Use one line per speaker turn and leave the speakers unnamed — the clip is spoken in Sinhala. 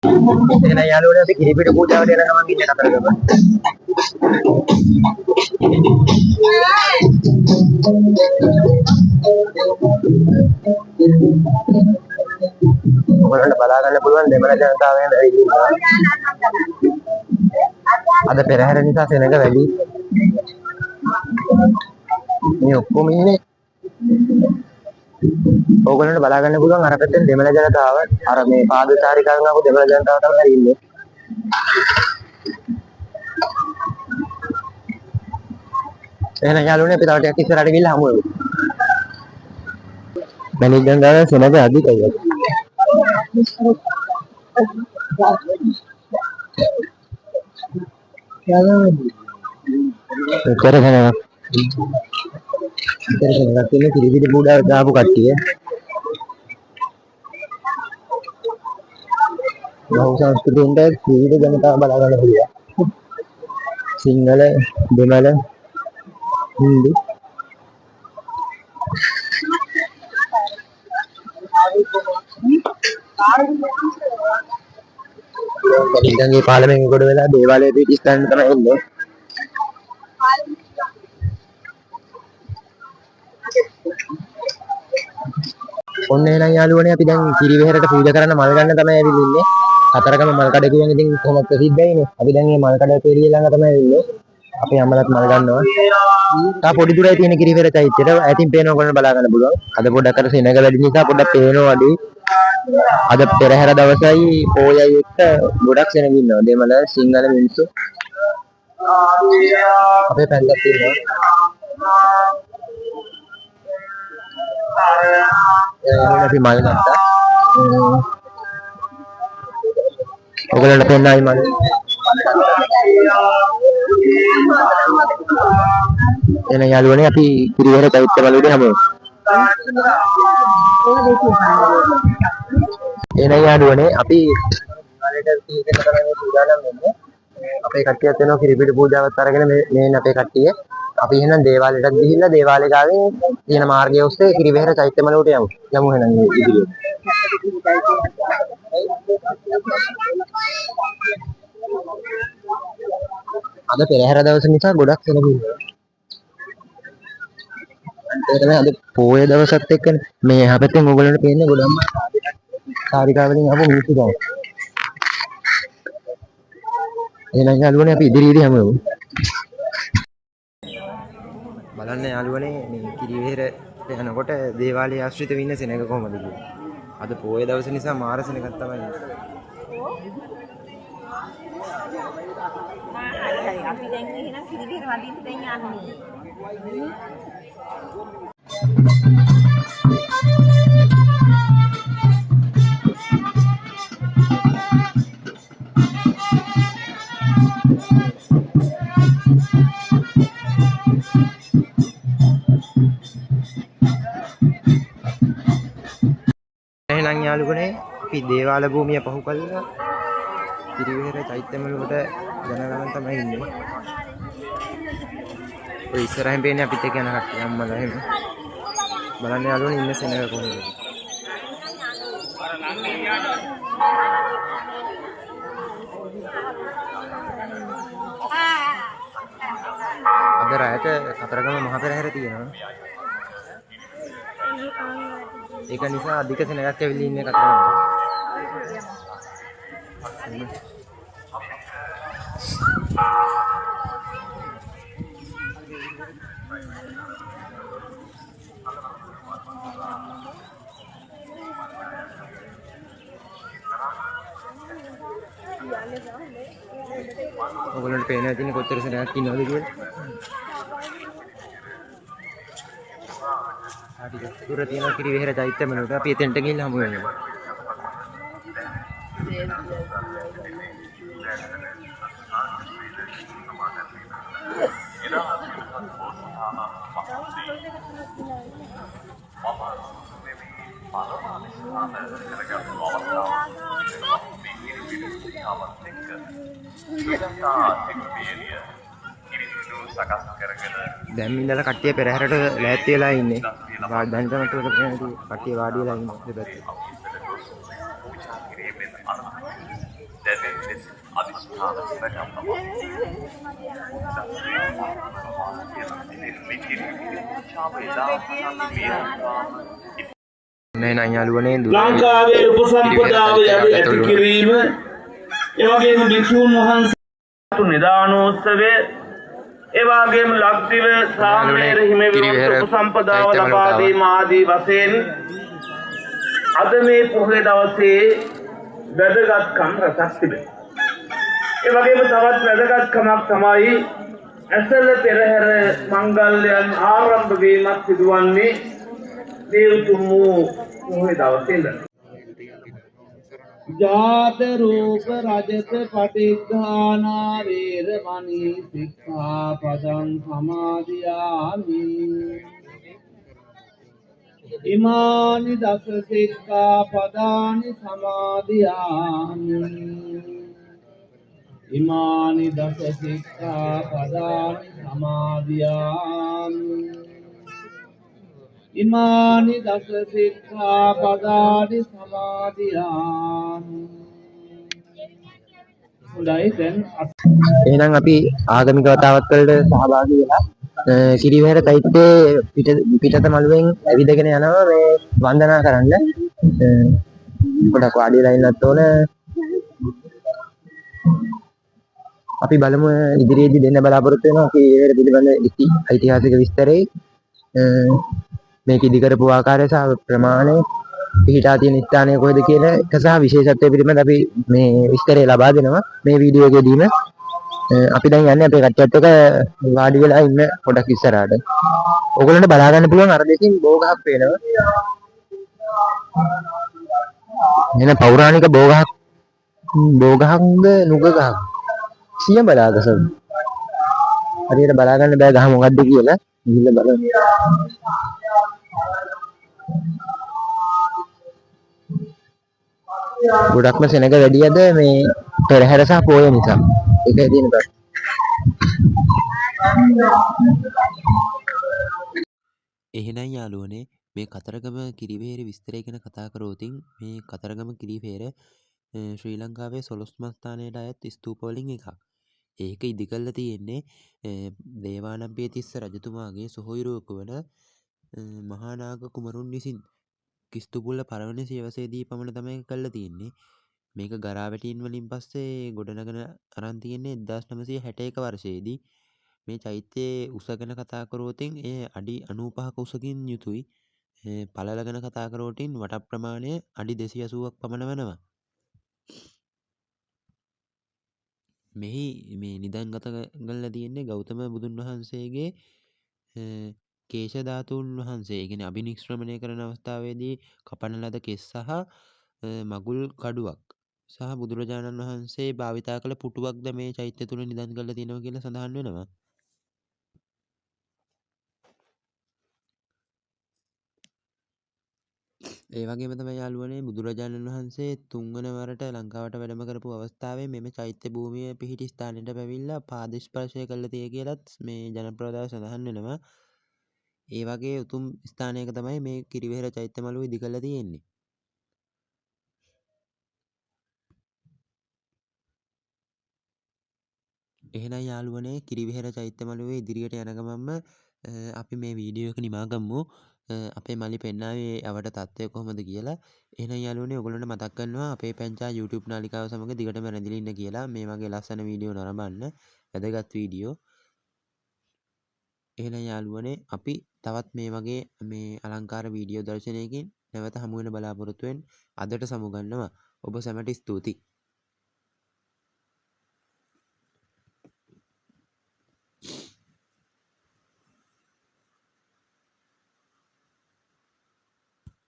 එහෙනම් යාළුවනේ අපි කිරිපිටි පූජාවට යන ගමන් ඉන්නේ කතරගම. ඔයාලට බලා ගන්න පුළුවන් දෙමළ ජනතාවයන් ඇවිල්ලා අද පෙරහැර නිසා සෙනඟ වැඩි. මේ ඔක්කොම ඉන්නේ ඕගොල්ලන්ට බලා ගන්න පුළුවන් අර පැත්තෙන් දෙමළ ජනතාව අර මේ පාදචාරිකාවෙන් ආපු දෙමළ ජනතාව තමයි ඉන්නේ. එහෙනම් යාළුවනේ අපි තව ටිකක් ඉස්සරහට ගිහිල්ලා හමු වෙමු. මැණික් ගංගාවේ සෙනඟ අධිකයි. කරගෙන තියෙන කිරිපිටි පූජාවට දාපු කට්ටිය. බහු සංස්කෘතියෙන්ද විවිධ ජනතාව බලා ගන්න පුළුවන්. සිංහල, දෙමළ, හින්දු ඉතින්ගේ පාර්ලිමේන්තුවේ කොට වෙලා දේවාලයේ පිටි ස්ථාන තමයි ඉන්නේ. ඔන්න එහෙනම් යාළුවනේ අපි දැන් කිරිවෙහෙරට පූජා කරන්න මල් ගන්න තමයි ඇවිල්ලා ඉන්නේ. කතරගම මල් කඩ කියුවන් ඉතින් කොහොමද ප්‍රසිද්ධයිනේ. අපි දැන් මේ මල් කඩ පෙරිය ළඟ තමයි ඉන්නේ. අපි අම්මලත් මල් ගන්නවා. තා පොඩි දුරයි තියෙන කිරිවෙහෙර චෛත්‍යයට. ඈතින් පේනවා ඔයගොල්ලෝ බලා ගන්න පුළුවන්. අද පොඩ්ඩක් අර සෙනඟ වැඩි නිසා පොඩ්ඩක් පේනවා අඩුයි. අද පෙරහැර දවසයි පොයයි එක්ක ගොඩක් සෙනඟ ඉන්නවා. දෙමළ සිංහල මිනිස්සු. අපේ පැත්තක් තියෙනවා. අපි මල් ගත්තා. ඔයගොල්ලන්ට පෙන්නයි මල්. එන යාළුවනේ අපි කිරිවෙහෙර චෛත්‍ය බලුවේ හමු. එන යාළුවනේ අපි වලට තීරණ කරන්නේ සූදානම් වෙන්නේ. අපේ කට්ටියත් වෙනවා කිරිපිටි පූජාවත් අරගෙන මේ අපේ කට්ටිය. අපි එහෙනම් දේවාලයටත් ගිහිල්ලා දේවාලේ ගාවේ තියෙන මාර්ගය ඔස්සේ කිරිවෙහෙර චෛත්‍ය මළුවට යමු. යමු එහෙනම් ඉදිරියට. අද පෙරහැර දවස නිසා ගොඩක් සෙනඟ ඉන්නවා. ඒ තමයි අද පොය දවසත් එක්කනේ මේ එහා පැත්තෙන් ඕගොල්ලන්ට පේන්නේ ගොඩක්ම චාරිකාවලින් ආපු මිනිස්සු තමයි. එහෙනම් යාළුවනේ අපි ඉදිරියේදී යමු. බලන්න යාළුවනේ මේ කිරිවෙහෙර යනකොට දේවාලයේ ආශ්‍රිත වෙන්න සෙනඟ කොහමද කියලා. අද පොය දවස නිසා මාර සෙනඟක් තමයි.
අපි දැන් එහෙනම් කිරිවෙහෙර වදින්න දැන් යන්නේ.
එහෙනම් යාළුවනේ අපි දේවාල භූමිය පහු කළා කිරිවෙහෙර චෛත්‍ය මළුවට යන ගමන් තමයි ඉන්නේ. ඔය ඉස්සරහින් පේන්නේ අපිත් එක්ක යන කට්ටිය අම්මලා එහෙම. බලන්න යාළුවනේ ඉන්න සෙනඟ කොහොමද. අද රාත්‍ර කතරගම මහ පෙරහැර තියෙනවා. ඒක නිසා අධික සෙනඟක් ඇවිල්ලා ඉන්නේ කතරගම. ඔයගොල්ලන්ට පේනවා ඉතින් කොච්චර සෙනඟක් ඉන්නවද කියලා. හරි දුර තියෙන කිරිවෙහෙර චෛත්‍ය මළුවට අපි එතෙන්ට ගිහිල්ලා හමු වෙනවා. දැන් ඉඳලා කට්ටිය පෙරහැරට ලෑස්ති වෙලා ඉන්නේ. දැන් තමයි කට්ටිය වාඩි වෙලා ඉන්නේ. එහෙනම් යාළුවනේ
ලංකාවේ උපසම්පදාව යළි ඇති කිරීම එවැගේම භික්ෂූන් වහන්සේලාට නිදානෝත්සවය එවැගේම ලක්දිව සාමණේර හිමිවරුන්ට උපසම්පදාව ලබා දීම ආදී වශයෙන් අද මේ පොහොය දවසේ වැදගත්කම් රැසක් තිබෙනවා. ඒ වගේම තවත් වැදගත්කමක් තමයි ඇසළ පෙරහැර මංගල්‍යයන් ආරම්භ වීමක් සිදුවන්නේ මේ උතුම් වූ පොහොය දවසේ ඉඳලා. ජාත රූප රජත පටිඝානා වේරමණී සික්ඛාපදං සමාදියාමි. ඉමානි දස සික්ඛාපදානි සමාදියාමි. ඉමානි දස සික්ඛාපදානි සමාදියාමි. ඉමානි දස සික්ඛාපදානි සමාදියාමි. හොඳයි දැන්
එහෙනම් අපි ආගමික වතාවත් වලට සහභාගී වෙලා කිරිවෙහෙර චෛත්‍යයේ පිටත මළුවෙන් ඇවිදගෙන යනවා මේ වන්දනා කරන්න. පොඩක් වාඩි වෙලා ඉන්නත් ඕන. අපි බලමු ඉදිරියේදී දෙන්න බලාපොරොත්තු වෙනවා කිරිවෙහෙර පිළිබඳ ඓතිහාසික විස්තරේ. මේක ඉදි කරපු ආකාරය සහ ප්‍රමාණය පිහිටා තියෙන ස්ථානය කොහෙද කියන එක සහ විශේෂත්වය පිළිබඳ අපි මේ විස්තරය ලබා දෙනවා මේ වීඩියෝ එකේදීම. අපි දැන් යන්නේ අපේ කට්ටියත් එක්ක වාඩි වෙලා ඉන්න පොඩක් ඉස්සරහට. ඕගොල්ලන්ට බලා ගන්න පුළුවන් අර දෙකින් බෝගහක් පේනවා. එන පෞරාණික බෝගහක් නුග ගහක්. සිය බලාගසද. හරියට බලා ගන්න බෑ ගහ මොකද්ද කියලා. ගිහිල්ලා බලන්න. ගොඩක්ම සෙනග වැඩියද මේ පෙරහැර සහ පෝය නිසා. ඒකයි තියෙන ප්‍රශ්නේ.
එහෙනම් යාළුවනේ මේ කතරගම කිරිවෙහෙර විස්තරය ගැන කතා කරෝතින් මේ කතරගම කිරිවෙහෙර ශ්‍රී ලංකාවේ 12 ස්ථානයට අයත් ස්තූප වලින් එකක්. ඒක ඉදි කරලා තියෙන්නේ දේවානම්පියතිස්ස රජතුමාගේ සොහොයුරියක වන මහා නාග කුමරුන් විසින්. කිස්තුපුල්ල පළවෙනි සියවසේදී පමණ තමයි කරලා තියෙන්නේ. මේක ගරාවැටීම් වලින් පස්සේ ගොඩනගන අරන් තියෙන්නේ 1961 වර්ෂයේදී. මේ චෛත්‍යයේ උස ගැන කතා කරෝතින් ඒ අඩි 95ක උසකින් යුතුයි. පළල ගැන කතා කරෝටින් වට ප්‍රමාණය අඩි 280ක් පමණ වෙනවා. මෙහි මේ නිදන්ගත කරලා තියෙන්නේ ගෞතම බුදුන් වහන්සේගේ කේශ ධාතුන් වහන්සේ. ඒ කියන්නේ අභිනිෂ්ක්‍රමණය කරන අවස්ථාවේදී කපන ලද කෙස් සහ මගුල් කඩුවක් සහ බුදුරජාණන් වහන්සේ භාවිතා කළ පුටුවක්ද මේ චෛත්‍ය තුල නිදන් කරලා තියෙනවා කියලා සඳහන් වෙනවා. ඒ වගේම තමයි යාළුවනේ බුදුරජාණන් වහන්සේ තුන්වන වරට ලංකාවට වැඩම කරපු අවස්ථාවේ මෙම චෛත්‍ය භූමිය පිහිටි ස්ථානයට පැමිණලා පාද ස්පර්ශය කළා තිය කියලත් මේ ජනප්‍රවාදව සඳහන් වෙනවා. ඒ වගේ උතුම් ස්ථානයක තමයි මේ කිරිවෙහෙර චෛත්‍ය මළුව ඉදි කරලා තියෙන්නේ. එහෙනම් යාළුවනේ කිරිවෙහෙර චෛත්‍ය මළුවේ ඉදිරියට යන ගමන්ම අපි මේ වීඩියෝ එක නිමා ගමු. අපේ මලි පෙන්නාවේ අවට තත්ත්වය කොහොමද කියලා. එහෙනම් යාළුවනේ ඔයගොල්ලන්ට මතක් කරනවා අපේ පැංචා YouTube නාලිකාව සමග දිගටම රැඳිලා ඉන්න කියලා. මේ වගේ ලස්සන වීඩියෝ නරඹන්න. වැදගත් වීඩියෝ. එහෙනම් යාළුවනේ අපි තවත් මේ වගේ මේ අලංකාර වීඩියෝ දර්ශනයකින් නැවත හමු වෙන බලාපොරොත්තු වෙන අදට සමුගන්නවා. ඔබ සැමට ස්තුතියි.